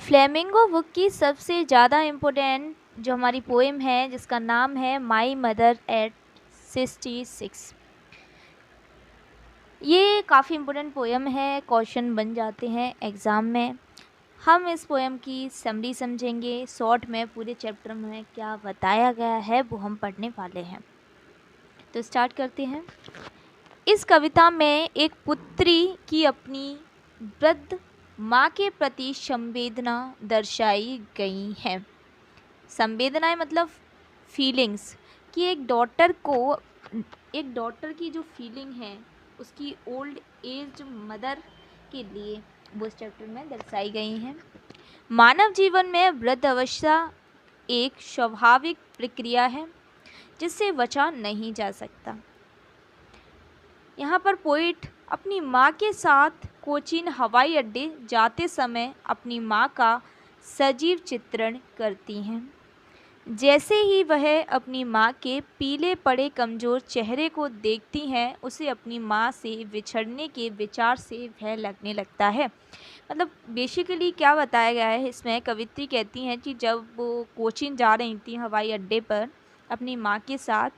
Flamingo book की सबसे ज़्यादा इम्पोर्टेंट जो हमारी पोएम है, जिसका नाम है माई मदर एट 66। ये काफ़ी इम्पोर्टेंट पोएम है, क्वेश्चन बन जाते हैं एग्ज़ाम में। हम इस पोएम की समरी समझेंगे, शॉर्ट में पूरे चैप्टर में क्या बताया गया है वो हम पढ़ने वाले हैं। तो स्टार्ट करते हैं। इस कविता में एक पुत्री की अपनी वृद्ध माँ के प्रति संवेदना दर्शाई गई है। संवेदनाएं मतलब फीलिंग्स, कि एक डॉटर की जो फीलिंग है उसकी ओल्ड एज मदर के लिए वो इस चैप्टर में दर्शाई गई हैं। मानव जीवन में वृद्ध अवस्था एक स्वाभाविक प्रक्रिया है जिससे बचा नहीं जा सकता। यहाँ पर पोइट अपनी माँ के साथ कोचीन हवाई अड्डे जाते समय अपनी माँ का सजीव चित्रण करती हैं। जैसे ही वह अपनी माँ के पीले पड़े कमज़ोर चेहरे को देखती हैं, उसे अपनी माँ से बिछड़ने के विचार से भय लगने लगता है। मतलब बेसिकली क्या बताया गया है इसमें, कवित्री कहती हैं कि जब वो कोचीन जा रही थी हवाई अड्डे पर अपनी माँ के साथ,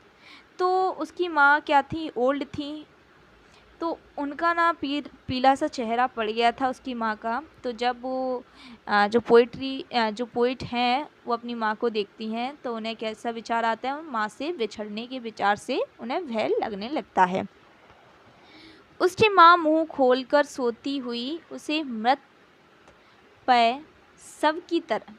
तो उसकी माँ क्या थी, ओल्ड थी, तो उनका ना पीला सा चेहरा पड़ गया था उसकी माँ का। तो जब वो जो पोइट हैं वो अपनी माँ को देखती हैं तो उन्हें कैसा विचार आता है, माँ से बिछड़ने के विचार से उन्हें भय लगने लगता है। उसकी माँ मुंह खोलकर सोती हुई उसे मृत पे सब की तरह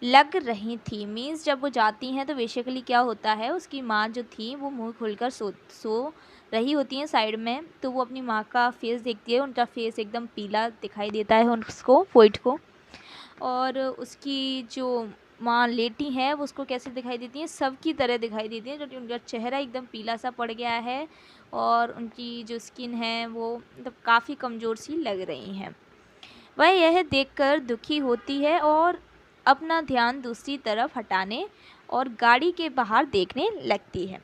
लग रही थी। मीन्स जब वो जाती हैं तो बेसिकली क्या होता है, उसकी माँ जो थी वो मुंह खोलकर सो रही होती हैं साइड में, तो वो अपनी माँ का फेस देखती है, उनका फेस एकदम पीला दिखाई देता है उसको, पोइट को। और उसकी जो माँ लेटी हैं वो उसको कैसे दिखाई देती हैं, सब की तरह दिखाई देती हैं, क्योंकि उनका चेहरा एकदम पीला सा पड़ गया है और उनकी जो स्किन है वो मतलब काफ़ी कमज़ोर सी लग रही हैं। वह यह देखकर दुखी होती है और अपना ध्यान दूसरी तरफ हटाने और गाड़ी के बाहर देखने लगती है।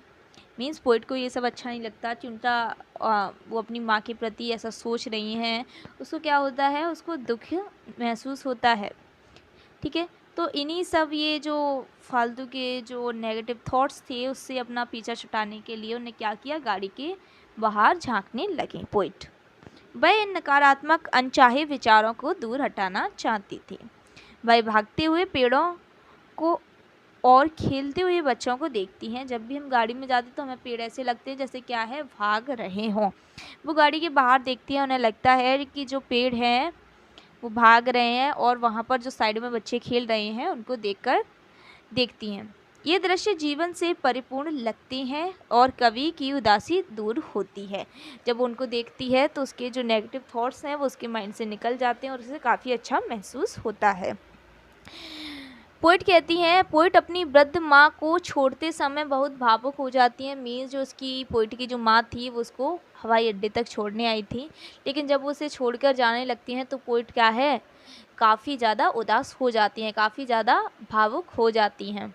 मीन्स पोइट को ये सब अच्छा नहीं लगता कि वो अपनी माँ के प्रति ऐसा सोच रही हैं। उसको क्या होता है, उसको दुख महसूस होता है। ठीक है, तो इन्हीं सब ये जो फालतू के जो नेगेटिव थॉट्स थे उससे अपना पीछा छुटाने के लिए उन्हें क्या किया, गाड़ी के बाहर झांकने लगे पोइट। वह इन नकारात्मक अनचाहे विचारों को दूर हटाना चाहती थी। वह भागते हुए पेड़ों को और खेलते हुए बच्चों को देखती हैं। जब भी हम गाड़ी में जाते तो हमें पेड़ ऐसे लगते हैं जैसे क्या है, भाग रहे हों। वो गाड़ी के बाहर देखती हैं, उन्हें लगता है कि जो पेड़ हैं वो भाग रहे हैं और वहाँ पर जो साइड में बच्चे खेल रहे हैं उनको देखती हैं। ये दृश्य जीवन से परिपूर्ण लगते हैं और कवि की उदासी दूर होती है। जब उनको देखती है तो उसके जो नेगेटिव थॉट्स हैं वो उसके माइंड से निकल जाते हैं और उसे काफ़ी अच्छा महसूस होता है। पोइट कहती हैं, पोइट अपनी वृद्ध माँ को छोड़ते समय बहुत भावुक हो जाती हैं। मीन्स जो उसकी पोइट की जो माँ थी वो उसको हवाई अड्डे तक छोड़ने आई थी, लेकिन जब वो उसे छोड़कर जाने लगती हैं तो पोइट क्या है, काफ़ी ज़्यादा उदास हो जाती हैं, काफ़ी ज़्यादा भावुक हो जाती हैं।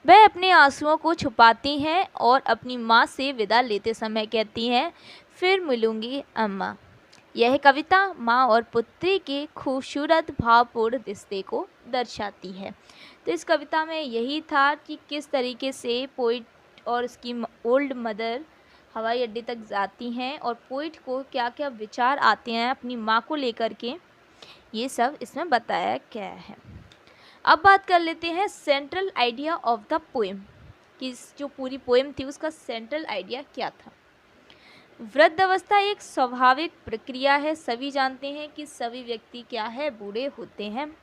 वह अपने आंसुओं को छुपाती हैं और अपनी माँ से विदा लेते समय कहती हैं, फिर मिलूँगी अम्मा। यह कविता माँ और पुत्री के खूबसूरत भावपूर्ण रिश्ते को दर्शाती है। तो इस कविता में यही था कि किस तरीके से पोइट और उसकी ओल्ड मदर हवाई अड्डे तक जाती हैं और पोइट को क्या क्या विचार आते हैं अपनी माँ को लेकर के, ये सब इसमें बताया गया है। अब बात कर लेते हैं central idea of the poem, कि जो पूरी पोएम थी उसका सेंट्रल आइडिया क्या था। वृद्धावस्था एक स्वाभाविक प्रक्रिया है। सभी जानते हैं कि सभी व्यक्ति क्या है, बूढ़े होते हैं।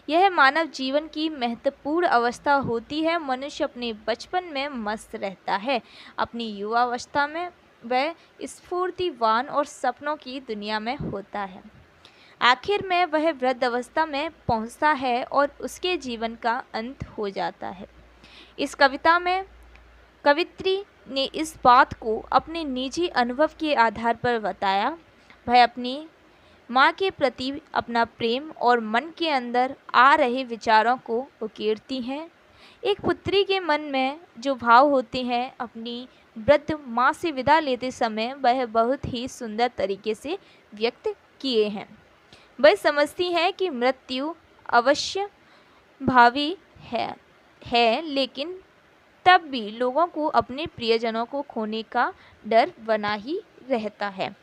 यह मानव जीवन की महत्वपूर्ण अवस्था होती है। मनुष्य अपने बचपन में मस्त रहता है, अपनी युवावस्था में वह स्फूर्तिवान और सपनों की दुनिया में होता है। आखिर में वह वृद्धावस्था में पहुंचता है और उसके जीवन का अंत हो जाता है। इस कविता में कवित्री ने इस बात को अपने निजी अनुभव के आधार पर बताया। वह अपनी माँ के प्रति अपना प्रेम और मन के अंदर आ रहे विचारों को उकेरती हैं। एक पुत्री के मन में जो भाव होते हैं अपनी वृद्ध माँ से विदा लेते समय, वह बहुत ही सुंदर तरीके से व्यक्त किए हैं। वह समझती हैं कि मृत्यु अवश्य भावी है लेकिन तब भी लोगों को अपने प्रियजनों को खोने का डर बना ही रहता है।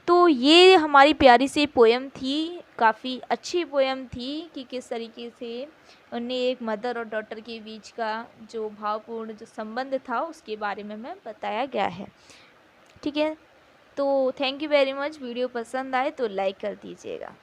तो ये हमारी प्यारी सी पोएम थी, काफ़ी अच्छी पोएम थी कि किस तरीके से उन्हें एक मदर और डॉटर के बीच का जो भावपूर्ण जो संबंध था उसके बारे में हमें बताया गया है। ठीक है, तो thank you very much. Video पसंद आए तो लाइक कर दीजिएगा।